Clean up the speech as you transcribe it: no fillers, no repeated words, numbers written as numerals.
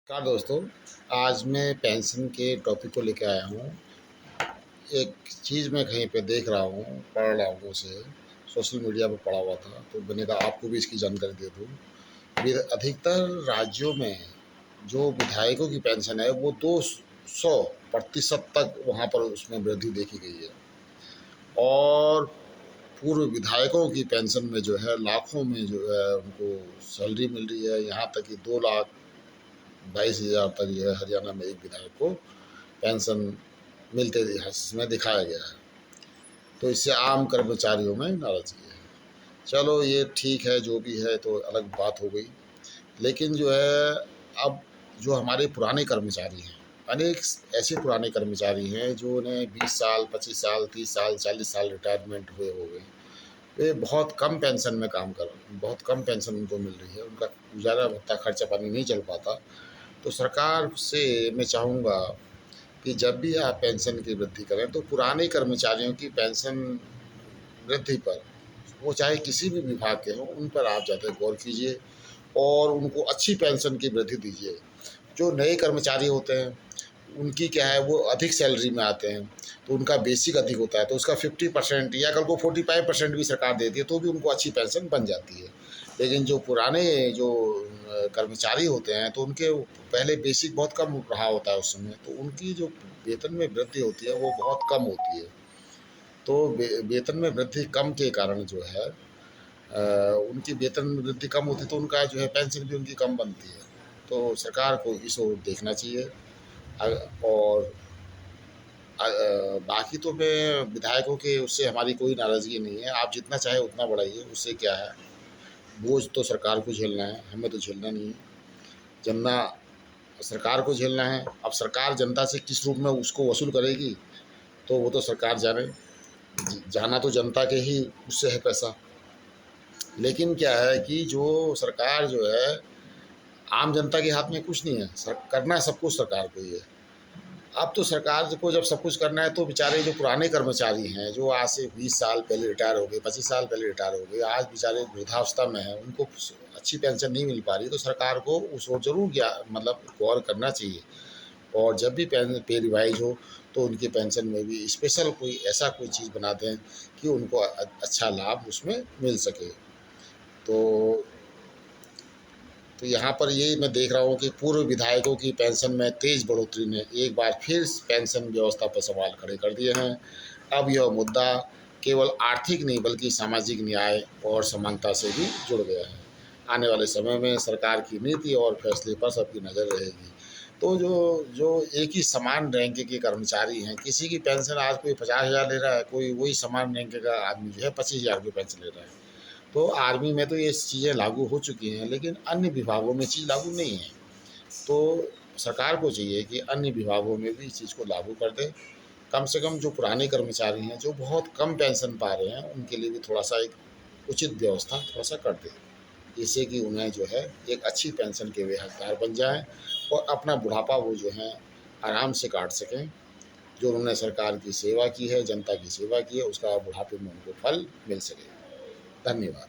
नमस्कार दोस्तों। आज मैं पेंशन के टॉपिक को लेकर आया हूँ। एक चीज़ मैं कहीं पे देख रहा हूँ, पढ़ रहा हूँ उसे, सोशल मीडिया पे पढ़ा हुआ था, तो मैंने कहा आपको भी इसकी जानकारी दे दूँ। अधिकतर राज्यों में जो विधायकों की पेंशन है वो 200% तक वहाँ पर उसमें वृद्धि देखी गई है। और पूर्व विधायकों की पेंशन में जो है लाखों में जो है उनको सैलरी मिल रही है। यहाँ तक कि 2,22,000 तक जो है हरियाणा में एक विधायक को पेंशन मिलते इसमें दिखाया गया है। तो इससे आम कर्मचारियों में नाराज़गी है। चलो ये ठीक है, जो भी है तो अलग बात हो गई। लेकिन जो है अब जो हमारे पुराने कर्मचारी हैं, अनेक ऐसे पुराने कर्मचारी हैं जो उन्हें 20 साल 25 साल 30 साल 40 साल रिटायरमेंट हुए हो गए, वे बहुत कम पेंशन में काम कर बहुत कम पेंशन उनको मिल रही है। उनका गुजारा भत्ता खर्चा पानी नहीं चल पाता। तो सरकार से मैं चाहूँगा कि जब भी आप पेंशन की वृद्धि करें तो पुराने कर्मचारियों की पेंशन वृद्धि पर, वो चाहे किसी भी विभाग के हों, उन पर आप ज़्यादा गौर कीजिए और उनको अच्छी पेंशन की वृद्धि दीजिए। जो नए कर्मचारी होते हैं उनकी क्या है, वो अधिक सैलरी में आते हैं तो उनका बेसिक अधिक होता है, तो उसका 50% या कल को 45% भी सरकार देती है तो भी उनको अच्छी पेंशन बन जाती है। लेकिन जो पुराने जो कर्मचारी होते हैं तो उनके पहले बेसिक बहुत कम रहा होता है उस समय, तो उनकी जो वेतन में वृद्धि होती है वो बहुत कम होती है। तो वेतन में वृद्धि कम के कारण जो है उनकी वेतन में वृद्धि कम होती है तो उनका जो है पेंशन भी उनकी कम बनती है। तो सरकार को इस ओर देखना चाहिए। और बाकी तो मैं विधायकों के उससे हमारी कोई नाराज़गी नहीं है। आप जितना चाहे उतना बढ़ाइए, उससे क्या है, बोझ तो सरकार को झेलना है, हमें तो झेलना नहीं है। जनता सरकार को झेलना है। अब सरकार जनता से किस रूप में उसको वसूल करेगी तो वो तो सरकार जाने। जाना तो जनता के ही उससे है पैसा। लेकिन क्या है कि जो सरकार जो है, आम जनता के हाथ में कुछ नहीं है। करना सब कुछ सरकार को ही है। अब तो सरकार को जब सब कुछ करना है तो बेचारे जो पुराने कर्मचारी हैं, जो आज से 20 साल पहले रिटायर हो गए, 25 साल पहले रिटायर हो गए, आज बेचारे वृद्धावस्था में हैं, उनको अच्छी पेंशन नहीं मिल पा रही, तो सरकार को उस ओर जरूर मतलब गौर करना चाहिए। और जब भी पे रिवाइज हो तो उनकी पेंशन में भी स्पेशल कोई ऐसा कोई चीज़ बना दें कि उनको अच्छा लाभ उसमें मिल सके। तो यहाँ पर ये मैं देख रहा हूँ कि पूर्व विधायकों की पेंशन में तेज़ बढ़ोतरी ने एक बार फिर पेंशन व्यवस्था पर सवाल खड़े कर दिए हैं। अब यह मुद्दा केवल आर्थिक नहीं बल्कि सामाजिक न्याय और समानता से भी जुड़ गया है। आने वाले समय में सरकार की नीति और फैसले पर सबकी नज़र रहेगी। तो जो जो एक ही समान रैंक के कर्मचारी हैं, किसी की पेंशन आज कोई 50,000 ले रहा है, कोई वही समान रैंक का आदमी जो है 25,000 की पेंशन ले रहा है। तो आर्मी में तो ये चीज़ें लागू हो चुकी हैं, लेकिन अन्य विभागों में चीज़ लागू नहीं है। तो सरकार को चाहिए कि अन्य विभागों में भी इस चीज़ को लागू कर दे। कम से कम जो पुराने कर्मचारी हैं, जो बहुत कम पेंशन पा रहे हैं, उनके लिए भी थोड़ा-सा एक उचित व्यवस्था थोड़ा-सा कर दे। जिससे कि उन्हें जो है एक अच्छी पेंशन के वे हकदार बन जाएँ और अपना बुढ़ापा वो जो है आराम से काट सकें। जो उन्होंने सरकार की सेवा की है, जनता की सेवा की है, उसका बुढ़ापे में उनको फल मिल सके। धन्यवाद।